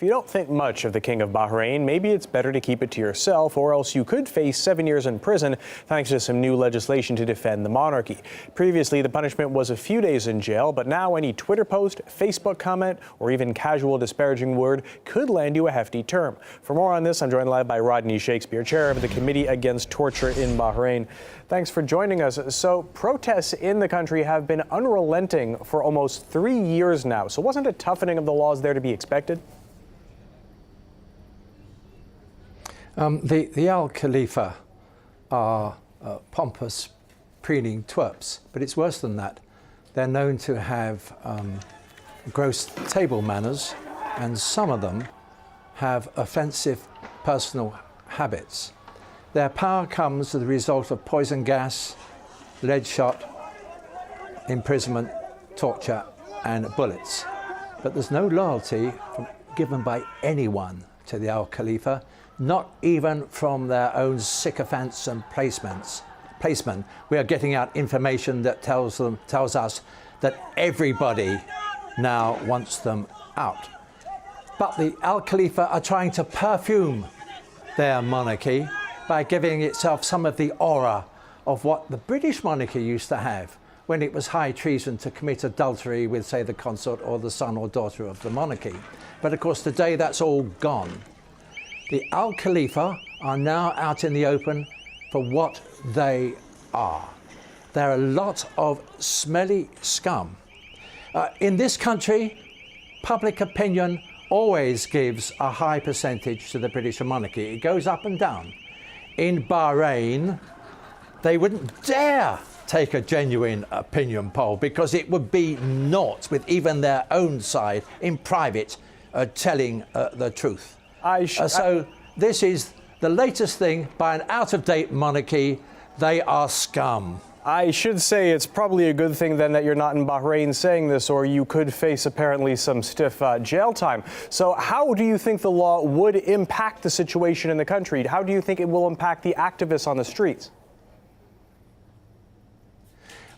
If you don't think much of the King of Bahrain, maybe it's better to keep it to yourself, or else you could face 7 years in prison thanks to some new legislation to defend the monarchy. Previously, the punishment was a few days in jail, but now any Twitter post, Facebook comment, or even casual disparaging word could land you a hefty term. For more on this, I'm joined live by Rodney Shakespeare, chair of the Committee Against Torture in Bahrain. Thanks for joining us. So, protests in the country have been unrelenting for almost 3 years now. So wasn't a toughening of the laws there to be expected? The Al Khalifa are pompous, preening twerps, but it's worse than that. They're known to have gross table manners, and some of them have offensive personal habits. Their power comes as a result of poison gas, lead shot, imprisonment, torture, and bullets. But there's no loyalty given by anyone to the Al Khalifa, not even from their own sycophants and placemen. We are getting out information that tells us that everybody now wants them out. But the Al Khalifa are trying to perfume their monarchy by giving itself some of the aura of what the British monarchy used to have when it was high treason to commit adultery with, say, the consort or the son or daughter of the monarchy. But of course today that's all gone. The Al Khalifa are now out in the open for what they are. They're a lot of smelly scum. In this country, public opinion always gives a high percentage to the British monarchy. It goes up and down. In Bahrain, they wouldn't dare take a genuine opinion poll because it would be naught with even their own side in private telling the truth. So this is the latest thing by an out-of-date monarchy. They are scum. I should say it's probably a good thing then that you're not in Bahrain saying this, or you could face apparently some stiff jail time. So how do you think the law would impact the situation in the country? How do you think it will impact the activists on the streets?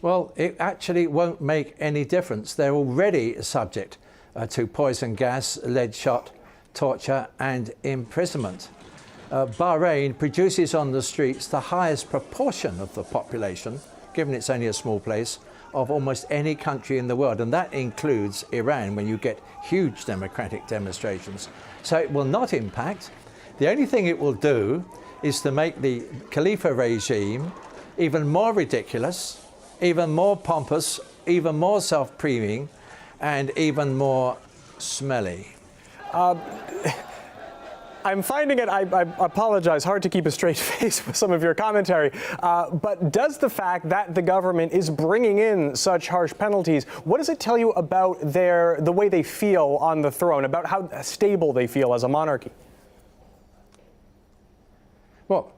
Well, it actually won't make any difference. They're already subject to poison gas, lead shot, torture and imprisonment. Bahrain produces on the streets the highest proportion of the population, given it's only a small place, of almost any country in the world, and that includes Iran, when you get huge democratic demonstrations. So it will not impact. The only thing it will do is to make the Khalifa regime even more ridiculous, even more pompous, even more self-preening, and even more smelly. I'm finding it, I apologize, hard to keep a straight face with some of your commentary, but does the fact that the government is bringing in such harsh penalties, what does it tell you about the way they feel on the throne, about how stable they feel as a monarchy? Well,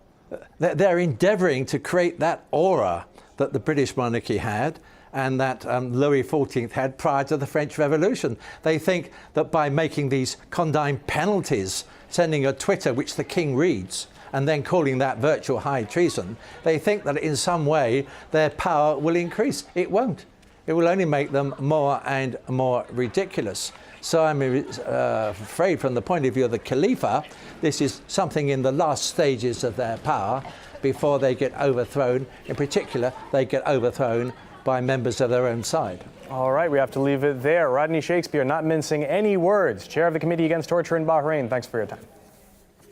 they're endeavouring to create that aura that the British monarchy had and that Louis XIV had prior to the French Revolution. They think that by making these condign penalties, sending a Twitter which the king reads, and then calling that virtual high treason, they think that in some way their power will increase. It won't. It will only make them more and more ridiculous. So I'm afraid from the point of view of the Khalifa, this is something in the last stages of their power before they get overthrown. In particular, they get overthrown by members of their own side. All right, we have to leave it there. Rodney Shakespeare, not mincing any words, chair of the Committee Against Torture in Bahrain. Thanks for your time.